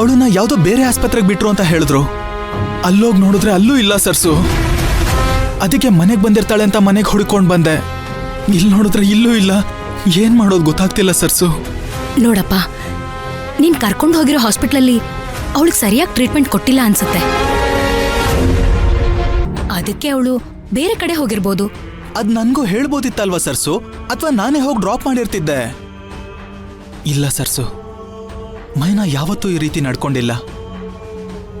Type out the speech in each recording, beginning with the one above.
ಅವಳನ್ನ ಯಾವುದೋ ಬೇರೆ ಆಸ್ಪತ್ರೆಗೆ ಬಿಟ್ರು ಅಂತ ಹೇಳಿದ್ರು. ಅಲ್ಲೋಗಿ ನೋಡಿದ್ರೆ ಅಲ್ಲೂ ಇಲ್ಲ ಸರ್ಸು. ಅದಕ್ಕೆ ಮನೆಗೆ ಬಂದಿರ್ತಾಳೆ ಅಂತ ಮನೆಗೆ ಹುಡ್ಕೊಂಡು ಬಂದೆ. ಇಲ್ಲಿ ನೋಡಿದ್ರೆ ಇಲ್ಲೂ ಇಲ್ಲ. ಏನ್ ಮಾಡೋದು ಗೊತ್ತಾಗ್ತಿಲ್ಲ ಸರ್ಸು. ನೋಡಪ್ಪ, ನೀನ್ ಕರ್ಕೊಂಡು ಹೋಗಿರೋ ಹಾಸ್ಪಿಟ್ಲಲ್ಲಿ ಅವಳಿಗೆ ಸರಿಯಾಗಿ ಟ್ರೀಟ್ಮೆಂಟ್ ಕೊಟ್ಟಿಲ್ಲ ಅನ್ಸುತ್ತೆ. ಅದಕ್ಕೆ ಅವಳು ಬೇರೆ ಕಡೆ ಹೋಗಿರ್ಬೋದು. ಅದ್ ನನ್ಗೂ ಹೇಳ್ಬೋದಿತ್ತಲ್ವಾ ಸರ್ಸು, ಅಥವಾ ನಾನೇ ಹೋಗಿ ಡ್ರಾಪ್ ಮಾಡಿರ್ತಿದ್ದೆ. ಇಲ್ಲ ಸರ್ಸು, ಮೈನಾ ಯಾವತ್ತೂ ಈ ರೀತಿ ನಡ್ಕೊಂಡಿಲ್ಲ.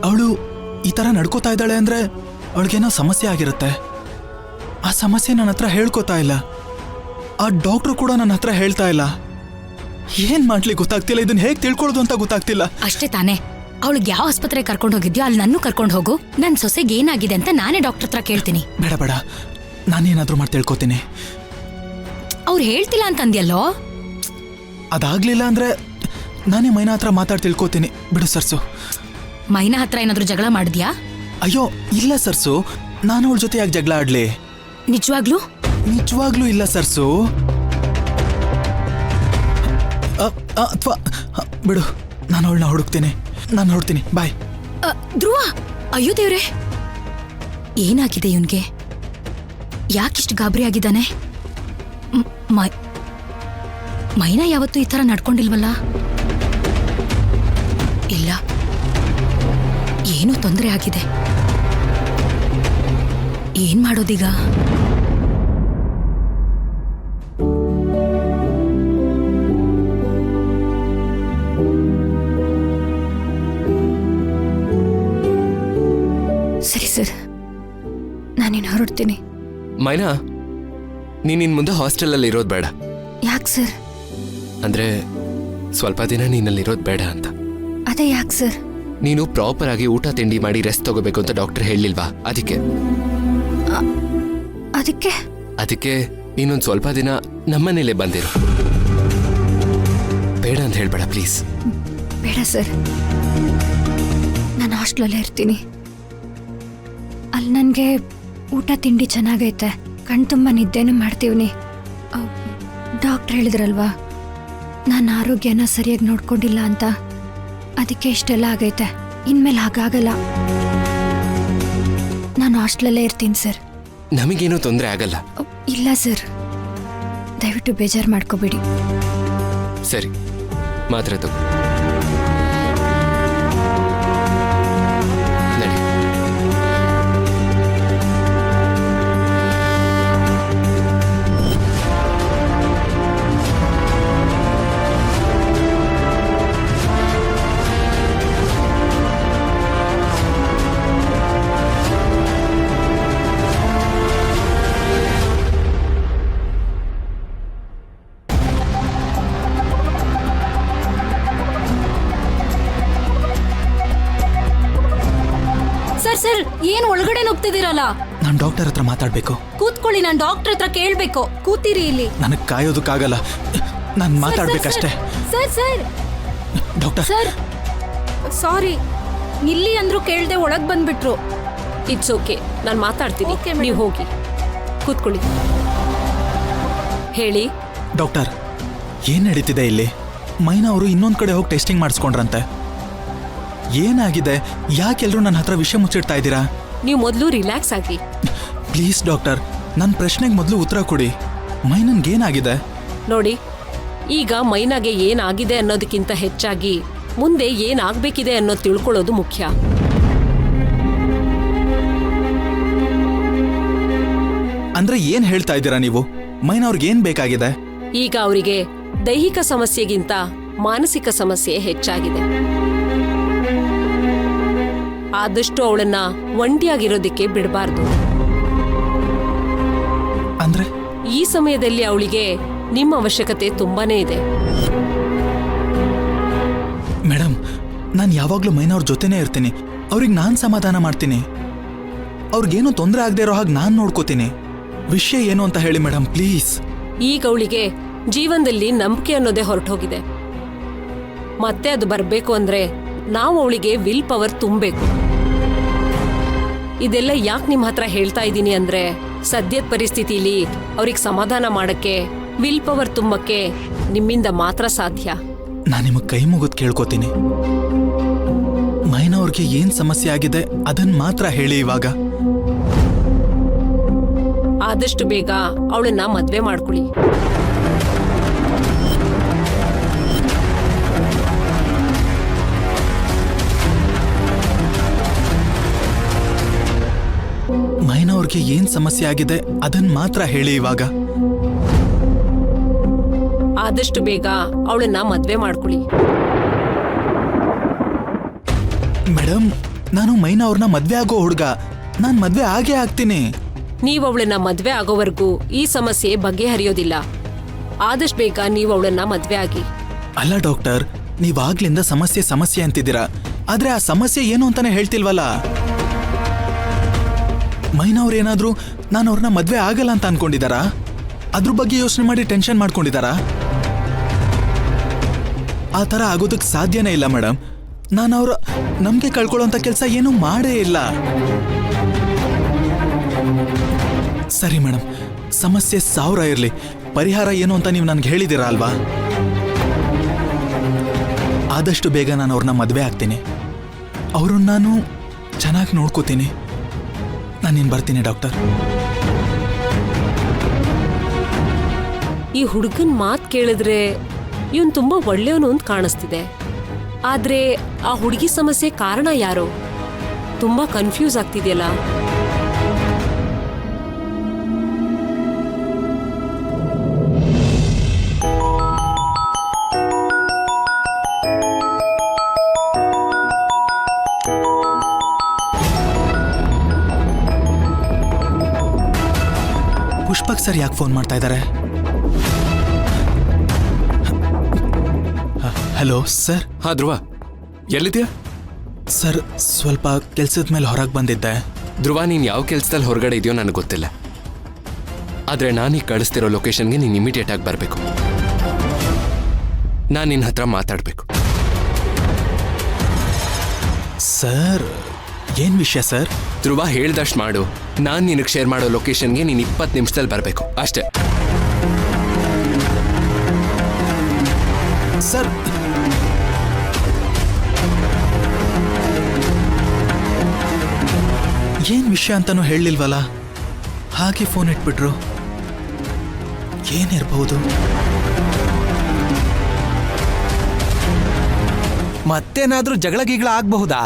ಅವಳು ಈ ತರ ನಡ್ಕೋತಾ ಇದ್ದಾಳೆ ಅಂದ್ರೆ ಅವಳಿಗೇನೋ ಸಮಸ್ಯೆ ಆಗಿರುತ್ತೆ. ಆ ಸಮಸ್ಯೆ ನನ್ನ ಹತ್ರ ಹೇಳ್ಕೋತಾ ಇಲ್ಲ. ಆ ಡಾಕ್ಟ್ರು ಕೂಡ ನನ್ನ ಹತ್ರ ಹೇಳ್ತಾ ಇಲ್ಲ. ಏನ್ ಮಾಡ್ಲಿ ಗೊತ್ತಾಗ್ತಿಲ್ಲ. ಇದನ್ನ ಹೇಗ್ ತಿಳ್ಕೊಳ್ಳೋದು ಅಂತ ಗೊತ್ತಾಗ್ತಿಲ್ಲ. ಅಷ್ಟೇ ತಾನೇ, ಅವಳಿಗೆ ಯಾವ ಆಸ್ಪತ್ರೆ ಕರ್ಕೊಂಡು ಹೋಗಿದ್ಯೋ ಅಲ್ಲಿ ನನ್ನೂ ಕರ್ಕೊಂಡು ಹೋಗು. ನನ್ ಸೊಸೆಗೆ ಏನಾಗಿದೆ ಅಂತ ನಾನೇ ಡಾಕ್ಟರ್ ಹತ್ರ ಕೇಳ್ತೀನಿ. ಬೇಡ ಬೇಡ, ನಾನೇನಾದ್ರೂ ಮಾಡಿ ತಿಳ್ಕೊತೀನಿ. ಅವ್ರು ಹೇಳ್ತಿಲ್ಲ ಅಂತಂದ್ಯಲ್ಲೋ. ಅದಾಗ್ಲಿಲ್ಲ ಅಂದ್ರೆ ನಾನೇ ಮೈನಾ ಹತ್ರ ಮಾತಾಡಿ ತಿಳ್ಕೊತೀನಿ. ಬಿಡು ಸರ್ಸು. ಮೈನಾ ಹತ್ರ ಏನಾದ್ರೂ ಜಗಳ ಮಾಡಿದ್ಯಾ? ಅಯ್ಯೋ ಇಲ್ಲ ಸರ್ಸು, ನಾನು ಅವಳ ಜೊತೆ ಯಾಕೆ ಜಗಳ ಆಡ್ಲಿ? ನಿಜವಾಗ್ಲೂ? ನಿಜವಾಗ್ಲೂ ಇಲ್ಲ ಸರ್ಸು. ಅಥವಾ ಬಿಡು, ನಾನು ಅವಳನ್ನ ಹುಡುಕ್ತೀನಿ. ನಾನು ಹೊಡ್ತೀನಿ. ಬಾಯ್. ಧ್ರುವ, ಅಯ್ಯೋ ದೇವ್ರೆ, ಏನಾಗಿದೆ ಇವನ್ಗೆ? ಯಾಕಿಷ್ಟು ಗಾಬರಿ ಆಗಿದ್ದಾನೆ? ಮೈನಾ ಯಾವತ್ತೂ ಈ ತರ ನಡ್ಕೊಂಡಿಲ್ವಲ್ಲ? ಇಲ್ಲ, ಏನೋ ತೊಂದರೆ ಆಗಿದೆ. ಏನ್ ಮಾಡೋದೀಗ? ಸರಿ ಸರ್, ನಾನೇನು ಹೊರಡ್ತೀನಿ. ಮೈನಾ, ನೀನಿನ್ ಮುಂದೆ ಹಾಸ್ಟೆಲಲ್ಲಿ ಇರೋದು ಬೇಡ. ಯಾಕೆ ಸರ್? ಅಂದ್ರೆ ಸ್ವಲ್ಪ ದಿನ ನೀನಲ್ಲಿರೋದು ಬೇಡ ಅಂತ. ಅದೇ ಯಾಕೆ ಸರ್? ನೀನು ಪ್ರಾಪರ್ ಆಗಿ ಊಟ ತಿಂಡಿ ಮಾಡಿ ರೆಸ್ಟ್ ತಗೋಬೇಕು ಅಂತ ಡಾಕ್ಟರ್ ಹೇಳಿಲ್ವಾ? ಅದಕ್ಕೆ ಅದಕ್ಕೆ ನೀನೊಂದು ಸ್ವಲ್ಪ ದಿನ ನಮ್ಮನೇಲೆ ಬಂದಿರು. ಬೇಡ ಅಂತ ಹೇಳ್ಬೇಡ ಪ್ಲೀಸ್. ಬೇಡ ಸರ್, ನಾನು ಹಾಸ್ಟೆಲಲ್ಲೇ ಇರ್ತೀನಿ. ಅಲ್ಲಿ ನನಗೆ ಊಟ ತಿಂಡಿ ಚೆನ್ನಾಗೈತೆ, ಕಣ್ ತುಂಬ ನಿದ್ದೆನೂ ಮಾಡ್ತೀವಿ. ಡಾಕ್ಟ್ರ್ ಹೇಳಿದ್ರಲ್ವಾ, ನಾನು ಆರೋಗ್ಯನ ಸರಿಯಾಗಿ ನೋಡ್ಕೊಂಡಿಲ್ಲ ಅಂತ. ಅದಕ್ಕೆ ಇಷ್ಟೆಲ್ಲ ಆಗೈತೆ. ಇನ್ಮೇಲೆ ಹಾಗಾಗಲ್ಲ. ನಾನು ಹಾಸ್ಟೆಲಲ್ಲೇ ಇರ್ತೀನಿ ಸರ್. ನಮಗೇನೂ ತೊಂದರೆ ಆಗಲ್ಲ. ಇಲ್ಲ ಸರ್, ದಯವಿಟ್ಟು ಬೇಜಾರು ಮಾಡ್ಕೋಬೇಡಿ. ಸರಿ, ಮಾತ್ರ ತಗೋ. ನಡಿ. ಸರ್, ಏನ್ ಒಳಗಡೆ ನುಗ್ತಿದ್ದೀರಲ್ಲ? ನಾನು ಡಾಕ್ಟರ್ ಹತ್ರ ಮಾತಾಡ್ಬೇಕು. ಕೂತ್ಕೊಳ್ಳಿ, ನಾನು ಡಾಕ್ಟರ್ ಹತ್ರ ಕೇಳ್ಬೇಕು. ಕೂತಿರಿ ಇಲ್ಲಿ. ನನಗೆ ಕಾಯೋದಕ್ಕಾಗಲ್ಲ, ನಾನು ಮಾತಾಡ್ಬೇಕಷ್ಟೇ. ಸರ್ ಡಾಕ್ಟರ್ ಸರ್, ಸಾರಿ, ಇಲ್ಲಿ ಅಂದ್ರೂ ಕೇಳ್ದೆ ಒಳಗ್ ಬಂದ್ಬಿಟ್ರು. ಇಟ್ಸ್ ಓಕೆ, ನಾನು ಮಾತಾಡ್ತೀನಿ. ನೀವು ಹೋಗಿ ಕೂತ್ಕೊಳ್ಳಿ. ಹೇಳಿ ಡಾಕ್ಟರ್, ಏನ್ ನಡೀತಿದೆ ಇಲ್ಲಿ? ಮೈನಾ ಅವರು ಇನ್ನೊಂದ್ ಕಡೆ ಹೋಗಿ ಟೆಸ್ಟಿಂಗ್ ಮಾಡಿಸ್ಕೊಂಡ್ರಂತೆ. ಏನಾಗಿದೆ? ಯಾಕೆಲ್ರೂ ನನ್ನ ಹತ್ರ ವಿಷಯ ಮುಚ್ಚಿಡ್ತಾ ಇದ್ದೀರಾ? ನೀವು ಮೊದಲು ರಿಲ್ಯಾಕ್ಸ್ ಆಗಿ. ಪ್ಲೀಸ್ ಡಾಕ್ಟರ್, ನನ್ನ ಪ್ರಶ್ನೆಗೆ ಮೊದಲು ಉತ್ತರ ಕೊಡಿ. ಮೈನನ್ಗೇನಾಗಿದೆ? ನೋಡಿ, ಈಗ ಮೈನಾಗೆ ಏನಾಗಿದೆ ಅನ್ನೋದಕ್ಕಿಂತ ಹೆಚ್ಚಾಗಿ ಮುಂದೆ ಏನಾಗಬೇಕಿದೆ ಅನ್ನೋದು ತಿಳ್ಕೊಳ್ಳೋದು ಮುಖ್ಯ. ಅಂದ್ರೆ ಏನ್ ಹೇಳ್ತಾ ಇದ್ದೀರಾ ನೀವು? ಮೈನಾ ಅವ್ರಿಗೇನ್ ಬೇಕಾಗಿದೆ? ಈಗ ಅವರಿಗೆ ದೈಹಿಕ ಸಮಸ್ಯೆಗಿಂತ ಮಾನಸಿಕ ಸಮಸ್ಯೆ ಹೆಚ್ಚಾಗಿದೆ. ಆದಷ್ಟು ಅವಳನ್ನ ಒಂಟಿಯಾಗಿರೋದಕ್ಕೆ ಬಿಡಬಾರ್ದು. ಅಂದ್ರೆ ಈ ಸಮಯದಲ್ಲಿ ಅವಳಿಗೆ ನಿಮ್ಮ ಅವಶ್ಯಕತೆ ತುಂಬಾನೇ ಇದೆ. ಮೇಡಮ್, ನಾನು ಯಾವಾಗ್ಲೂ ಮೈನಾ ಅವ್ರ ಜೊತೆನೇ ಇರ್ತೀನಿ. ಅವ್ರಿಗೆ ನಾನು ಸಮಾಧಾನ ಮಾಡ್ತೀನಿ. ಅವ್ರಿಗೇನು ತೊಂದರೆ ಆಗದೆ ಇರೋ ಹಾಗೆ ನಾನು ನೋಡ್ಕೋತೀನಿ. ವಿಷಯ ಏನು ಅಂತ ಹೇಳಿ ಮೇಡಮ್, ಪ್ಲೀಸ್. ಈಗ ಅವಳಿಗೆ ಜೀವನದಲ್ಲಿ ನಂಬಿಕೆ ಅನ್ನೋದೇ ಹೊರಟೋಗಿದೆ. ಮತ್ತೆ ಅದು ಬರಬೇಕು ಅಂದ್ರೆ ನಾವು ಅವಳಿಗೆ ವಿಲ್ ಪವರ್ ತುಂಬಬೇಕು. ಇದೆಲ್ಲ ಯಾಕೆ ನಿಮ್ಮ ಹತ್ರ ಹೇಳ್ತಾ ಇದ್ದೀನಿ ಅಂದ್ರೆ, ಸದ್ಯದ ಪರಿಸ್ಥಿತಿಲಿ ಅವ್ರಿಗೆ ಸಮಾಧಾನ ಮಾಡಕ್ಕೆ, ವಿಲ್ ಪವರ್ ತುಂಬಕ್ಕೆ ನಿಮ್ಮಿಂದ ಮಾತ್ರ ಸಾಧ್ಯ. ನಾನು ನಿಮಗೆ ಕೈ ಮುಗಿದು ಕೇಳ್ಕೊತೀನಿ. ಅವ್ರಿಗೆ ಏನ್ ಸಮಸ್ಯೆ ಆಗಿದೆ ಅದನ್ ಮಾತ್ರ ಹೇಳಿ ಇವಾಗ. ಆದಷ್ಟು ಬೇಗ ಅವಳನ್ನ ಮದ್ವೆ ಮಾಡ್ಕೊಳ್ಳಿ. ಮೈನಾ ಅವ್ರಿಗೆ ಏನ್ ಸಮಸ್ಯೆ ಆಗಿದೆ ಅದನ್ ಮಾತ್ರ ಹೇಳಿ ಇವಾಗ. ಆದಷ್ಟು ಬೇಗ ಅವಳನ್ನ ಮದ್ವೆ ಮಾಡ್ಕೊಳ್ಳಿ. ಮೇಡಮ್, ನಾನು ಮೈನಾ ಅವ್ರನ್ನ ಮದ್ವೆ ಆಗೋ ಹುಡ್ಗ. ನಾನ್ ಮದ್ವೆ ಆಗೇ ಆಗ್ತೀನಿ. ನೀವು ಅವಳನ್ನ ಮದ್ವೆ ಆಗೋವರೆಗೂ ಈ ಸಮಸ್ಯೆ ಬಗೆಹರಿಯೋದಿಲ್ಲ. ಆದಷ್ಟು ಬೇಗ ನೀವು ಅವಳನ್ನ ಮದ್ವೆ ಆಗಿ. ಅಲ್ಲ ಡಾಕ್ಟರ್, ನೀವಾಗ್ಲಿಂದ ಸಮಸ್ಯೆ ಸಮಸ್ಯೆ ಅಂತಿದ್ದೀರಾ, ಆದ್ರೆ ಆ ಸಮಸ್ಯೆ ಏನು ಅಂತಾನೆ ಹೇಳ್ತಿಲ್ವಲ್ಲ. ಮೈನಾ ಅವ್ರೇನಾದ್ರೂ ನಾನು ಅವ್ರನ್ನ ಮದ್ವೆ ಆಗಲ್ಲ ಅಂತ ಅನ್ಕೊಂಡಿದಾರಾ? ಅದ್ರ ಬಗ್ಗೆ ಯೋಚನೆ ಮಾಡಿ ಟೆನ್ಷನ್ ಮಾಡ್ಕೊಂಡಿದಾರಾ? ಆ ಥರ ಆಗೋದಕ್ಕೆ ಸಾಧ್ಯನೇ ಇಲ್ಲ ಮೇಡಮ್. ನಾನು ಅವ್ರ ನಂಬಿಕೆ ಕಳ್ಕೊಳ್ಳೋಂಥ ಕೆಲಸ ಏನೂ ಮಾಡೇ ಇಲ್ಲ. ಸರಿ ಮೇಡಮ್, ಸಮಸ್ಯೆ 1000 ಇರಲಿ, ಪರಿಹಾರ ಏನು ಅಂತ ನೀವು ನನಗೆ ಹೇಳಿದ್ದೀರಾ ಅಲ್ವಾ? ಆದಷ್ಟು ಬೇಗ ನಾನು ಅವ್ರನ್ನ ಮದುವೆ ಆಗ್ತೀನಿ. ಅವ್ರನ್ನ ನಾನು ಚೆನ್ನಾಗಿ ನೋಡ್ಕೋತೀನಿ. ನಾನೇನು ಬರ್ತೀನಿ ಡಾಕ್ಟರ್. ಈ ಹುಡುಗನ್ ಮಾತ್ ಕೇಳಿದ್ರೆ ಇವನ್ ತುಂಬಾ ಒಳ್ಳೆಯವನು ಅಂತ ಕಾಣಿಸ್ತಿದೆ. ಆದ್ರೆ ಆ ಹುಡುಗಿ ಸಮಸ್ಯೆ ಕಾರಣ ಯಾರು? ತುಂಬಾ ಕನ್ಫ್ಯೂಸ್ ಆಗ್ತಿದೆಯಲ್ಲ. ಪುಷ್ಪಕ್ ಸರ್ ಯಾಕೆ ಫೋನ್ ಮಾಡ್ತಾ ಇದ್ದಾರೆ? Hello sir. ಹಾ ಧ್ರುವ, ಎಲ್ಲಿದ್ಯಾ? ಸರ್, ಸ್ವಲ್ಪ ಕೆಲ್ಸದ ಮೇಲೆ ಹೊರಗೆ ಬಂದಿದ್ದೆ. ಧ್ರುವ, ನೀನ್ ಯಾವ ಕೆಲ್ಸದಲ್ಲಿ ಹೊರಗಡೆ ಇದೆಯೋ ನನಗೆ ಗೊತ್ತಿಲ್ಲ. ಆದ್ರೆ ನಾನೀಗ ಕಳಿಸ್ತಿರೋ ಲೊಕೇಶನ್ಗೆ ನೀನ್ ಇಮಿಡಿಯೇಟ್ ಆಗಿ ಬರಬೇಕು. ನಾನು ನಿನ್ನ ಹತ್ರ ಮಾತಾಡಬೇಕು. ಸರ್, ಏನ್ ವಿಷಯ ಸರ್? ಧ್ರುವ, ಹೇಳ್ದಷ್ಟು ಮಾಡು. ನಾನು ನಿನಗೆ ಶೇರ್ ಮಾಡೋ ಲೊಕೇಶನ್ಗೆ ನೀನು 20 ನಿಮಿಷದಲ್ಲಿ ಬರಬೇಕು ಅಷ್ಟೇ. ಸರ್, ಏನ್ ವಿಷಯ ಅಂತಾನೂ ಹೇಳಿಲ್ವಲ್ಲ, ಹಾಗೆ ಫೋನ್ ಇಟ್ಬಿಟ್ರು. ಏನಿರ್ಬಹುದು? ಮತ್ತೇನಾದ್ರೂ ಜಗಳ ಗಿಗಳ ಆಗ್ಬಹುದಾ?